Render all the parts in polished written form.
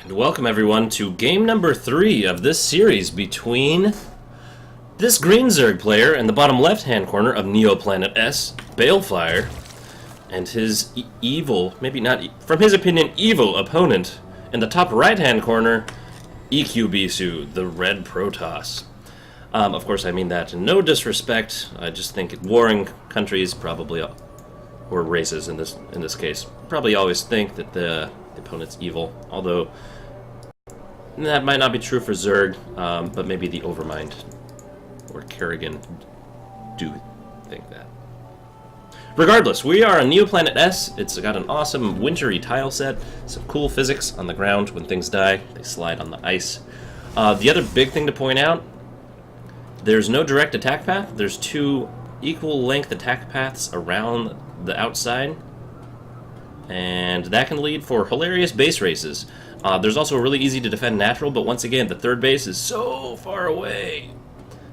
And welcome everyone to game number 3 of this series between this green Zerg player in the bottom left-hand corner of Neoplanet S, Balefire, and his evil, maybe not, from his opinion, evil opponent in the top right-hand corner, EQBisu, the red Protoss. Of course, I mean that in no disrespect. I just think warring countries probably, or races in this case, probably always think that the opponent's evil, although that might not be true for Zerg, but maybe the Overmind or Kerrigan do think that. Regardless, we are on Neoplanet S. It's got an awesome wintry tile set, some cool physics on the ground. When things die, they slide on the ice. The other big thing to point out, there's no direct attack path. There's 2 equal length attack paths around the outside, and that can lead for hilarious base races. There's also a really easy to defend natural, but once again, the third base is so far away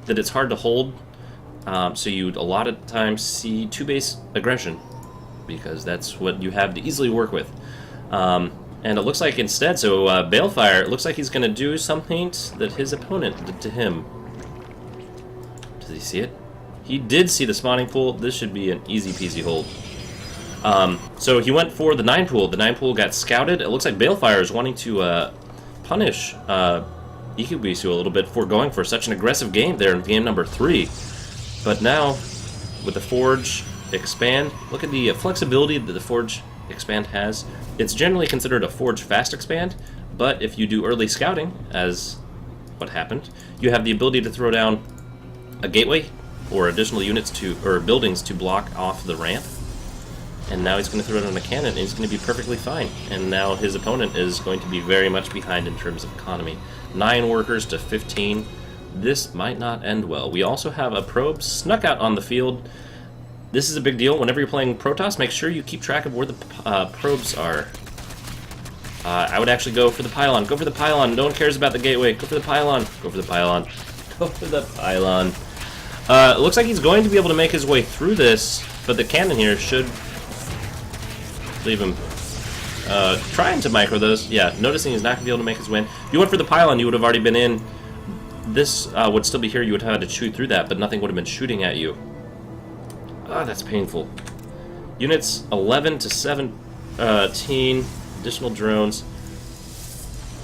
that it's hard to hold. So you'd a lot of times see 2-base aggression, because that's what you have to easily work with. And it looks like instead, so Balefire, it looks like he's going to do something that his opponent did to him. Does he see it? He did see the spawning pool. This should be an easy peasy hold. So he went for the 9 pool. The 9 pool got scouted. It looks like Balefire is wanting to punish EQBisu a little bit for going for such an aggressive game there in game number 3. But now, with the Forge Expand, look at the flexibility that the Forge Expand has. It's generally considered a Forge Fast Expand, but if you do early scouting, as what happened, you have the ability to throw down a gateway or additional units to, or buildings to block off the ramp. And now he's going to throw down a cannon, and he's going to be perfectly fine. And now his opponent is going to be very much behind in terms of economy. 9 workers to 15. This might not end well. We also have a probe snuck out on the field. This is a big deal. Whenever you're playing Protoss, make sure you keep track of where the probes are. I would actually go for the pylon. Go for the pylon. No one cares about the gateway. Go for the pylon. Go for the pylon. Go for the pylon. It looks like he's going to be able to make his way through this, but the cannon here should leave him trying to micro those. Yeah, noticing he's not going to be able to make his way in. If you went for the pylon, you would have already been in. This would still be here. You would have had to chew through that, but nothing would have been shooting at you. Ah, that's painful. Units 11 to 17. Additional drones.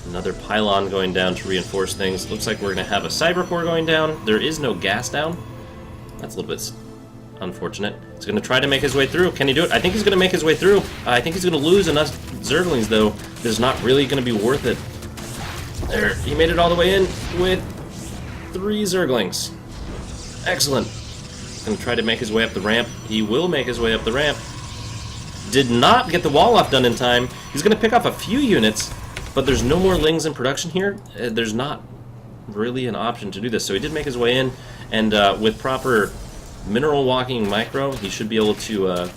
Another pylon going down to reinforce things. Looks like we're going to have a cyber core going down. There is no gas down. That's a little bit unfortunate. He's going to try to make his way through. Can he do it? I think he's going to make his way through. I think he's going to lose enough Zerglings, though. That is not really going to be worth it. There, he made it all the way in with 3 Zerglings. Excellent. Going to try to make his way up the ramp. He will make his way up the ramp. Did not get the wall off done in time. He's going to pick off a few units, but there's no more Lings in production here. There's not really an option to do this. So he did make his way in, and with proper mineral walking micro, he should be able to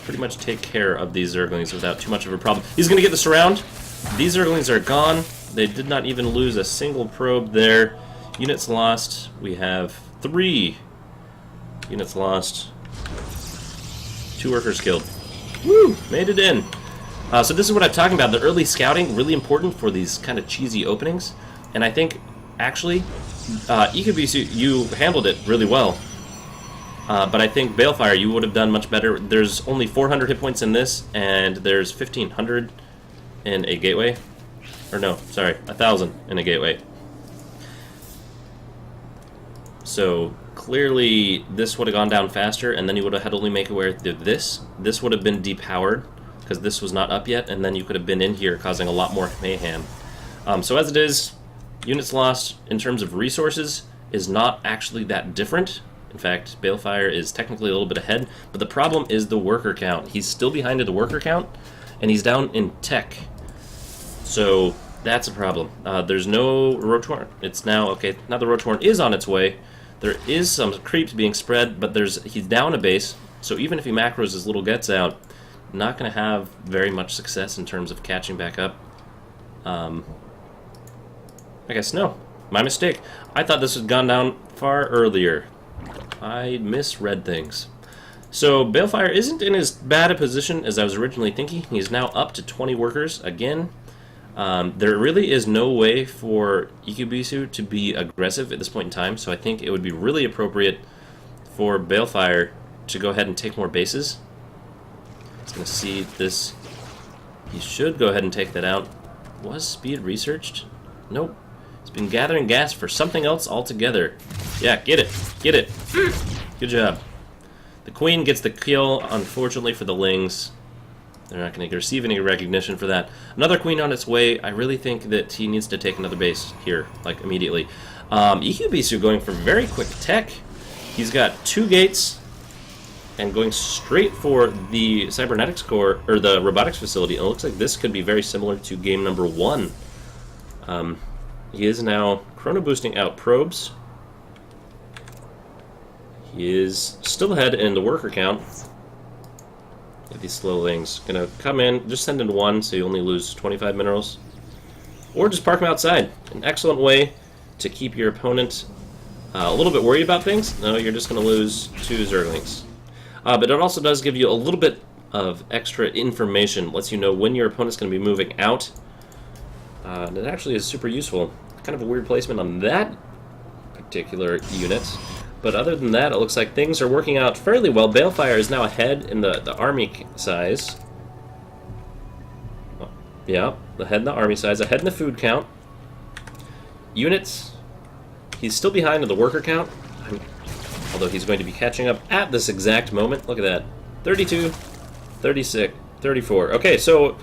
pretty much take care of these Zerglings without too much of a problem. He's going to get the surround. These Zerglings are gone. They did not even lose a single probe there. Units lost. We have 3 units lost. 2 workers killed. Woo! Made it in. So this is what I'm talking about. The early scouting, really important for these kind of cheesy openings. And I think, actually, EQBisu, you handled it really well. But I think Balefire, you would have done much better. There's only 400 hit points in this, and there's 1,500 in a gateway. Or no, sorry, 1,000 in a gateway. So clearly this would have gone down faster, and then you would have had to only make it where this. This would have been depowered, because this was not up yet, and then you could have been in here causing a lot more mayhem. So as it is, units lost in terms of resources is not actually that different. In fact, Balefire is technically a little bit ahead, but the problem is the worker count. He's still behind at the worker count, and he's down in tech. So that's a problem. There's no Rotorn. It's now, okay, now the Rotorn is on its way. There is some creeps being spread, but he's down a base, so even if he macros his little gets out, not going to have very much success in terms of catching back up. I guess no. My mistake. I thought this had gone down far earlier. I misread things. So Balefire isn't in as bad a position as I was originally thinking. He's now up to 20 workers again. There really is no way for EQBisu to be aggressive at this point in time, so I think it would be really appropriate for Balefire to go ahead and take more bases. He's going to see this. He should go ahead and take that out. Was speed researched? Nope. He's been gathering gas for something else altogether. Yeah, get it. Get it. Good job. The queen gets the kill, unfortunately for the Lings. They're not going to receive any recognition for that. Another queen on its way. I really think that he needs to take another base here, like immediately. EQBisu going for very quick tech. He's got 2 gates and going straight for the cybernetics core, or the robotics facility. And it looks like this could be very similar to game number 1. He is now chrono boosting out probes. He is still ahead in the worker count. These slow Lings gonna come in, just send in 1, so you only lose 25 minerals, or just park them outside. An excellent way to keep your opponent a little bit worried about things. No, you're just gonna lose 2 Zerglings, but it also does give you a little bit of extra information. Lets you know when your opponent's gonna be moving out. And it actually is super useful. Kind of a weird placement on that particular unit. But other than that, it looks like things are working out fairly well. Balefire is now ahead in the army size. Oh, yeah, ahead in the army size, ahead in the food count. Units, he's still behind in the worker count. Although he's going to be catching up at this exact moment. Look at that. 32, 36, 34. Okay, so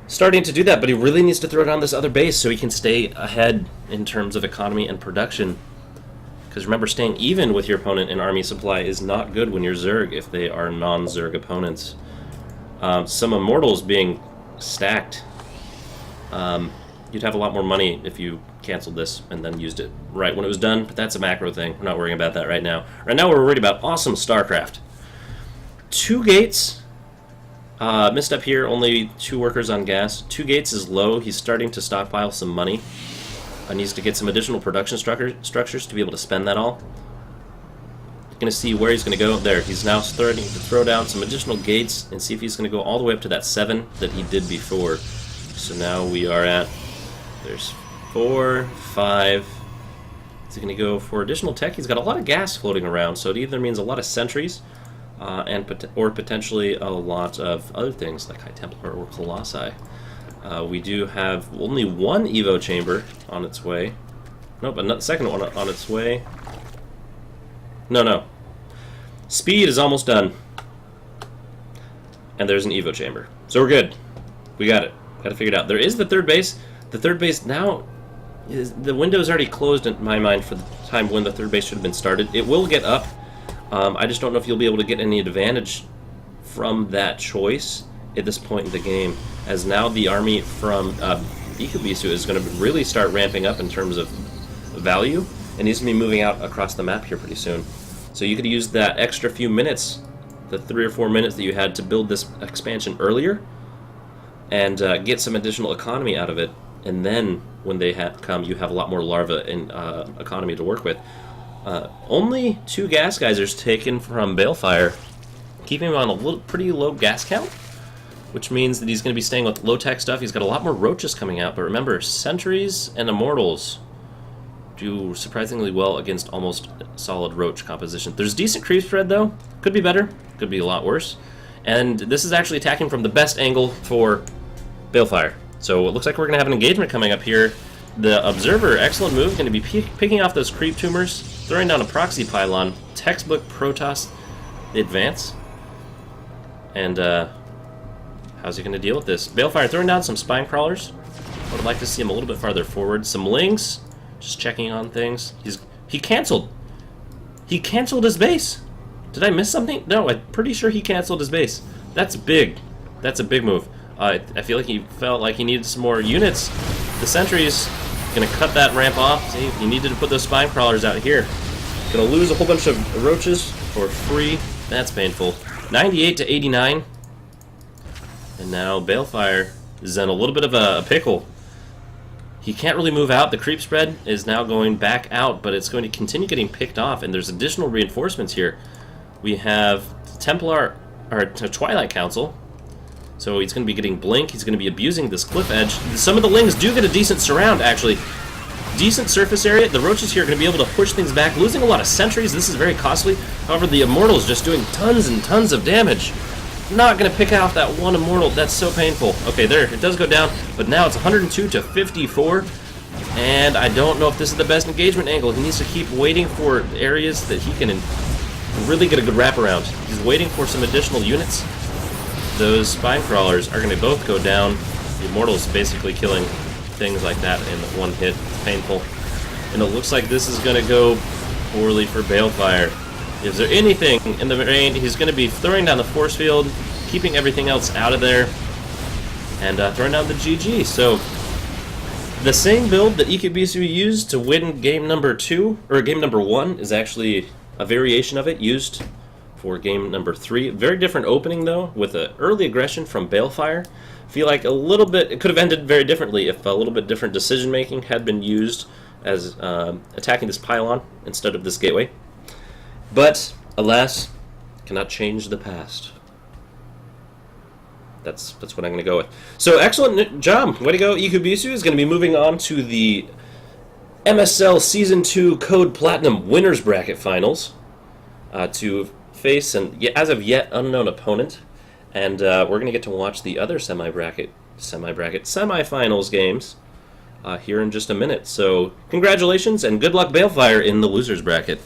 starting to do that, but he really needs to throw down this other base so he can stay ahead in terms of economy and production. Because remember, staying even with your opponent in army supply is not good when you're Zerg if they are non-Zerg opponents. Some Immortals being stacked. You'd have a lot more money if you canceled this and then used it right when it was done, but that's a macro thing. We're not worrying about that right now. Right now we're worried about awesome Starcraft. 2 gates. Missed up here, only 2 workers on gas. 2 gates is low. He's starting to stockpile some money. Needs to get some additional production structures to be able to spend that all. Going to see where he's going to go. There, he's now starting to throw down some additional gates and see if he's going to go all the way up to that 7 that he did before. So now we are at, there's 4, 5. Is he going to go for additional tech? He's got a lot of gas floating around, so it either means a lot of sentries or potentially a lot of other things like High Templar or Colossi. We do have only 1 Evo chamber on its way. Nope, a second one on its way. No. Speed is almost done. And there's an Evo chamber. So we're good. We got it. Got it figured out. There is the 3rd base. The 3rd base now, the window is already closed in my mind for the time when the 3rd base should have been started. It will get up. I just don't know if you'll be able to get any advantage from that choice at this point in the game, as now the army from EQBisu is going to really start ramping up in terms of value, and he's going to be moving out across the map here pretty soon. So you could use that extra few minutes, the 3 or 4 minutes that you had to build this expansion earlier, and get some additional economy out of it, and then when they come, you have a lot more larva and economy to work with. Only 2 gas geysers taken from Balefire, keeping him on a pretty low gas count, which means that he's going to be staying with low-tech stuff. He's got a lot more roaches coming out, but remember, sentries and immortals do surprisingly well against almost solid roach composition. There's decent creep spread, though. Could be better. Could be a lot worse. And this is actually attacking from the best angle for Balefire. So it looks like we're going to have an engagement coming up here. The Observer, excellent move, going to be picking off those creep tumors, throwing down a proxy pylon, textbook Protoss advance. And, how's he going to deal with this? Balefire throwing down some spine crawlers. I would like to see him a little bit farther forward. Some Lings, just checking on things. He canceled. He canceled his base. Did I miss something? No, I'm pretty sure he canceled his base. That's big. That's a big move. I feel like he felt like he needed some more units. The sentries going to cut that ramp off. See, he needed to put those spine crawlers out here. Going to lose a whole bunch of roaches for free. That's painful. 98 to 89. And now Balefire is in a little bit of a pickle. He can't really move out. The creep spread is now going back out, but it's going to continue getting picked off, and there's additional reinforcements here. We have Templar, or Twilight Council, So he's going to be getting Blink. He's going to be abusing this cliff edge. Some of the Lings do get a decent surround, actually. Decent surface area. The Roaches here are going to be able to push things back, losing a lot of sentries. This is very costly. However, the Immortal's just doing tons and tons of damage. Not going to pick out that one Immortal. That's so painful. Okay, there. It does go down, but now it's 102 to 54. And I don't know if this is the best engagement angle. He needs to keep waiting for areas that he can really get a good wraparound. He's waiting for some additional units. Those Spine Crawlers are going to both go down. The Immortal's basically killing things like that in one hit. It's painful. And it looks like this is going to go poorly for Balefire. Is there anything in the rain? He's going to be throwing down the force field, keeping everything else out of there, and throwing down the GG. So the same build that EQBisu used to win game number 2, or game number 1, is actually a variation of it used for game number 3. Very different opening, though, with an early aggression from Balefire. Feel like a little bit, it could have ended very differently if a little bit different decision-making had been used as attacking this pylon instead of this gateway. But, alas, cannot change the past. That's what I'm going to go with. So, excellent job. Way to go. EQBisu is going to be moving on to the MSL Season 2 Code Platinum Winners Bracket Finals to face an as of yet unknown opponent. And we're going to get to watch the other semifinals games here in just a minute. So, congratulations and good luck, Balefire, in the losers bracket.